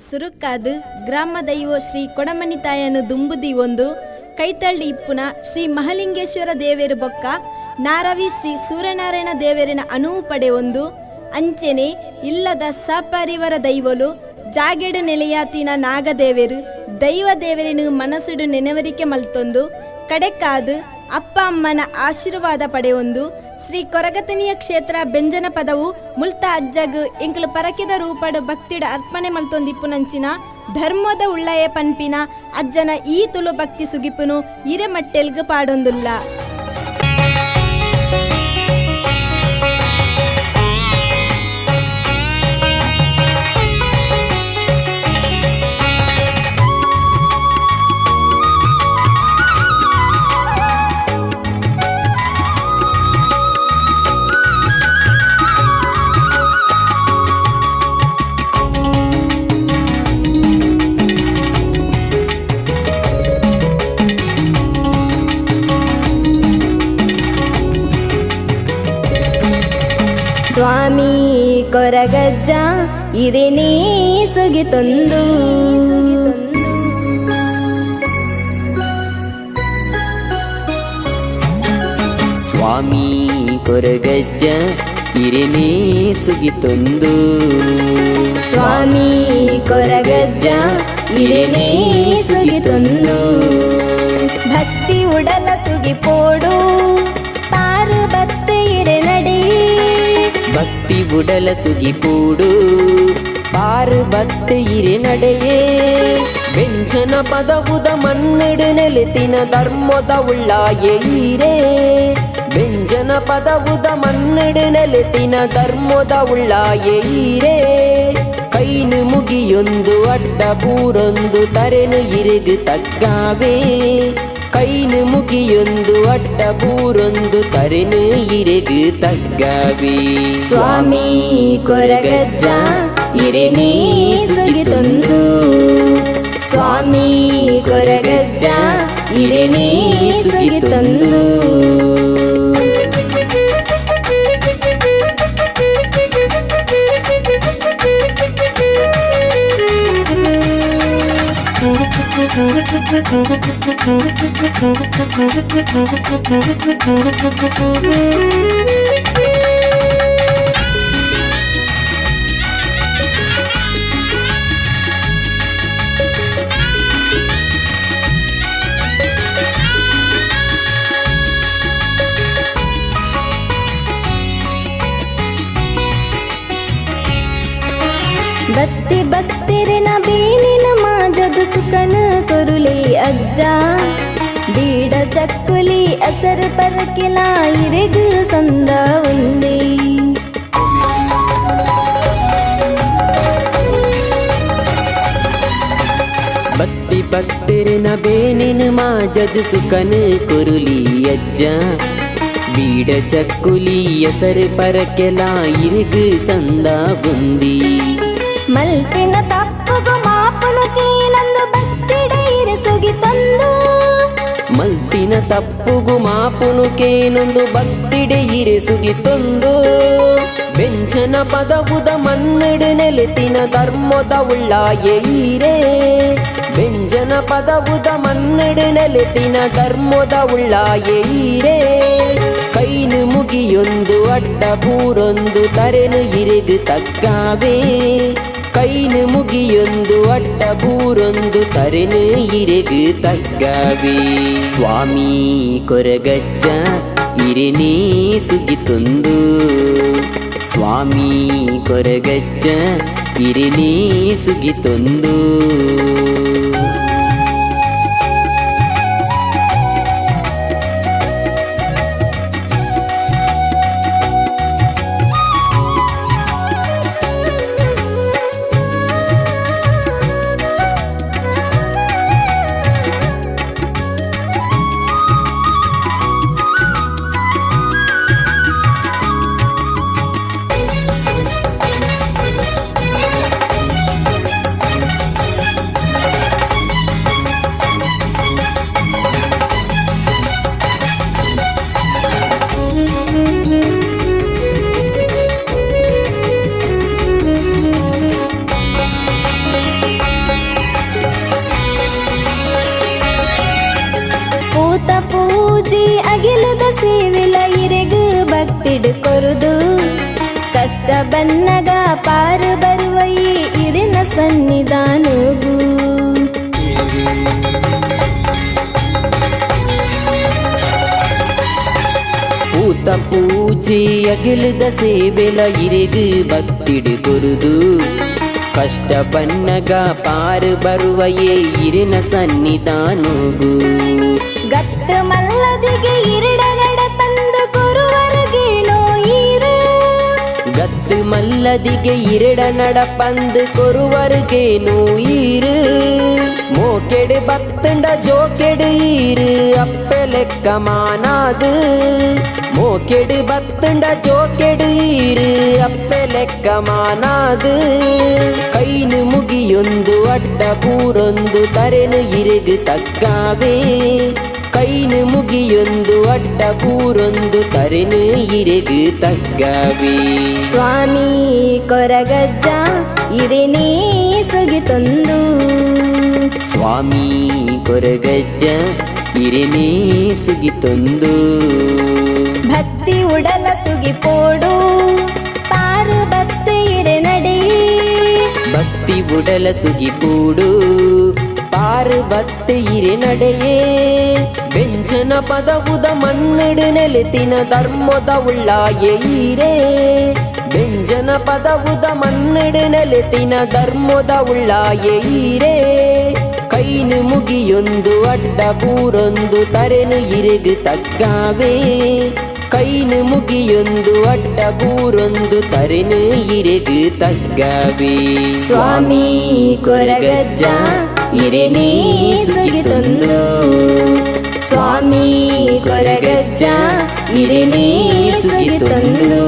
ಸುರುಕಾದು ಗ್ರಾಮ ದೈವ ಶ್ರೀ ಕೊಡಮನಿ ತಾಯನು ದುಂಬುದಿ ಒಂದು ಕೈತಳ್ಳಿ ಇಪ್ಪುನ ಶ್ರೀ ಮಹಲಿಂಗೇಶ್ವರ ದೇವೇರು ಬೊಕ್ಕ ನಾರವಿ ಶ್ರೀ ಸೂರ್ಯನಾರಾಯಣ ದೇವೇರಿನ ಅನುವು ಪಡೆ ಒಂದು ಅಂಚೆನೆ ಇಲ್ಲದ ಸಪರಿವರ ದೈವಲು ಜಾಗೆಡು ನೆಲೆಯಾತಿನ ನಾಗದೇವೇರು ದೈವ ದೇವರಿನ ಮನಸ್ಸುಡು ನೆನವರಿಕೆ ಮಲ್ತೊಂದು ಕಡೆಕಾದು ಅಪ್ಪ ಅಮ್ಮನ ಆಶೀರ್ವಾದ ಪಡೆಯೊಂದು ಶ್ರೀ ಕೊರಗತನಿಯ ಕ್ಷೇತ್ರ ಬೆಂಜನ ಪದವು ಮುಲ್ತ ಅಜ್ಜಗ್ ಎಂಕಲು ಪರಕಿದ ರೂಪಡು ಭಕ್ತಿಡ ಅರ್ಪಣೆ ಮಲ್ತೊಂದಿಪ್ಪುನಂಚಿನ ಧರ್ಮದ ಉಳ್ಳಾಯೆ ಪನ್ಪಿನ ಅಜ್ಜನ ಈ ತುಳು ಭಕ್ತಿ ಸುಗಿಪುನು ಹಿರೆಮಟ್ಟೆಲ್ಗ್ ಪಾಡೊಂದುಲ್ಲ. ಸ್ವಾಮಿ ಕೊರಗಜ್ಜ ಇರೇನೇ ಸುಗಿತೊಂದು ಸ್ವಾಮಿ ಕೊರಗಜ್ಜ ಇರೇನೇ ಸುಗಿತೊಂದು ಸ್ವಾಮಿ ಕೊರಗಜ್ಜ ಇರೇನೇ ಸುಗಿತೊಂದು ಭಕ್ತಿ ಉಡಲ ಸುಗಿಪೋಡು ಪಾರು ಬತ್ತೆ ಇರೆ ನಡೆ ಭಕ್ತಿ ಬುಡಲ ಸುಗಿಪೂಡು ಪಾರು ಭಕ್ತಿ ಇರೆ ನಡೆಯೇ ವ್ಯಂಜನ ಪದವುದ ಮನ್ನಡು ನೆಲೆತಿನ ಧರ್ಮದ ಉಳ್ಳಾಯೆ ಈರೇ ವ್ಯಂಜನ ಪದವುದ ಮನ್ನಡು ನೆಲೆತಿನ ಧರ್ಮದ ಉಳ್ಳಾಯೆ ಈರೇ ಕೈನು ಮುಗಿಯೊಂದು ಅಡ್ಡ ಬೂರೊಂದು ತರೆನು ಇರುಗು ತಗ್ಗಾವೇ ಕೈನು ಮುಗಿಯೊಂದು ಅಡ್ಡ ಬೂರೊಂದು ತರೆನು ಇರೆಗು ತಗ್ಗಾವಿ. ಸ್ವಾಮಿ ಕೊರಗಜ್ಜ ಇರೇನೇ ಸುಗಿತೊಂದು ಸ್ವಾಮಿ ಕೊರಗಜ್ಜ ಇರೇನೇ ಸುಗಿತೊಂದು ಬತ್ತಿ ಬತ್ತಿರಿನ ಬೇನಿನ ಮಾಜದ ಸುಕನ ಕೊರುಲಿ ಅಜ್ಜ ಬೀಡ ಚಕ್ಕುಲಿ ಅಸರು ಪರಕಿಲ ಇರೆಗು ಸಂದ ಒಂದೇ ಬತ್ತಿ ಬತ್ತಿರಿನ ಬೇನಿನ ಮಾಜದ ಸುಕನ ಕೊರುಲಿ ಅಜ್ಜ ಬೀಡ ಚಕ್ಕುಲಿ ಎಸರು ಪರಕೆಲ ಇರೆಗು ಸಂದ ಬುಂದಿ ಮಲ್ತಿನ ತಪ್ಪುಗು ಮಾಪುನುಕೇನೊಂದು ಭಕ್ತಿಡೆ ಇರಿಸುಗಿ ತಂದು ಮಲ್ತಿನ ತಪ್ಪುಗು ಮಾಪುನುಕೇನೊಂದು ಭಕ್ತಿಡೆ ಇರಿಸುಗಿ ತಂದು ವ್ಯಂಜನ ಪದವುದ ಮನ್ನಡು ನೆಲೆತಿನ ಧರ್ಮದ ಉಳ್ಳಾಯೆ ಈರೇ ವ್ಯಂಜನ ಪದವುದ ಮನ್ನಡು ನೆಲೆತಿನ ಧರ್ಮದ ಉಳ್ಳಾಯೆ ಈರೇ ಕೈನು ಮುಗಿಯೊಂದು ಅಡ್ಡ ಬೂರೊಂದು ತರೆನು ಇರೆಗು ತಗ್ಗಾವೇ ಕೈನು ಮುಗಿಯೊಂದು ಅಡ್ಡ ಬೂರೊಂದು ತರೆನು ಇರೆಗು ತಗ್ಗಾವಿ. ಸ್ವಾಮಿ ಕೊರಗಜ್ಜ ಇರೇನೇ ಸುಗಿತೊಂದು ಸ್ವಾಮಿ ಕೊರಗಜ್ಜ ಇರೇನೇ ಸುಗಿತೊಂದು ಹಿಡ್ಕೊರುದು ಕಷ್ಟ ಬನ್ನಗ ಪಾರು ಬರುವ ಈ ಇರಿನ ಸನ್ನಿಧಾನಗೂ பூத்த பூஜை அகிலத சேವೆಲ ಇರೆಗು ಭಕ್ತಿಡು ಕೊರುದು ಕಷ್ಟ ಬನ್ನಗ ಪಾರು ಬರುವಯೇ ಇರಿನ ಸನ್ನಿಧಾನಗೂ ಗತ್ತ ಮಲ್ಲದಿಗೆ ಇರಡ ನಡಪಂದು ಕೊರುವರ್ಗೇನೋ ಈರು ಗತ್ತು ಮಲ್ಲದಿಗೆ ಇರಡ ನಡಪಂದು ಕೊರುವರ್ಗೇನೋ ಈರು ಮೋಕೆಡು ಬತ್ತಂಡ ಜೋಕೆಡು ಈರು ಅಪ್ಪೆ ಲೆಕ್ಕ ಮಾನಾದು ಮೋಕೆಡು ಬತ್ತಂಡ ಜೋಕೆಡು ಈರು ಅಪ್ಪೆ ಲೆಕ್ಕ ಮಾನಾದು ಕೈನು ಮುಗಿಯೊಂದು ಅಡ್ಡ ಪೂರೊಂದು ತರೆನು ಇರೆಗು ತಗ್ಗಾವೇ ಕೈನು ಮುಗಿಯೊಂದು ಅಡ್ಡ ಪೂರೊಂದು ತರೆನು ಇರೆಗು ತಗ್ಗಾವೇ ಸ್ವಾಮಿ ಕೊರಗಜ್ಜ ಇರಿನೇ ಸುಗಿತೊಂದು ಸ್ವಾಮಿ ಕೊರಗಜ್ಜ ಇರಿನೇ ಸುಗಿತೊಂದು ಭಕ್ತಿ ಉಡಲ ಸುಗಿಪೋಡು ಪಾರು ಭಕ್ತಿ ಇರೆ ನಡಿ ಭಕ್ತಿ ಉಡಲ ಸುಗಿಪೂಡು ಪಾರು ಭಕ್ತಿ ಇರೆ ನಡೆಯೇ ಬೆಂಚನ ಪದವುದ ಮನ್ನಡು ನೆಲೆತಿನ ಧರ್ಮದ ಉಳ್ಳಾಯೆ ಈರೇ ಬೆಂಜನ ಪದವುದ ಮನ್ನಡು ನೆಲೆತಿನ ಧರ್ಮದ ಉಳ್ಳಾಯೆ ಈರೇ ಕೈನು ಮುಗಿಯೊಂದು ಅಡ್ಡ ಪೂರೊಂದು ತರೆನು ಇರೆಗು ತಗ್ಗಾವೇ ಕೈನು ಮುಗಿಯೊಂದು ಅಡ್ಡ ಪೂರೊಂದು ತರೆನು ಇರೆಗು ತಗ್ಗಾವೇ ಸ್ವಾಮಿ ಕೊರಗಜ್ಜ ಇರಿನೇ ಸುಗಿತೊಂದು ಸ್ವಾಮಿ ಕೊರಗಜ್ಜ ಇರಿನೇ ಸುಗಿತೊಂದು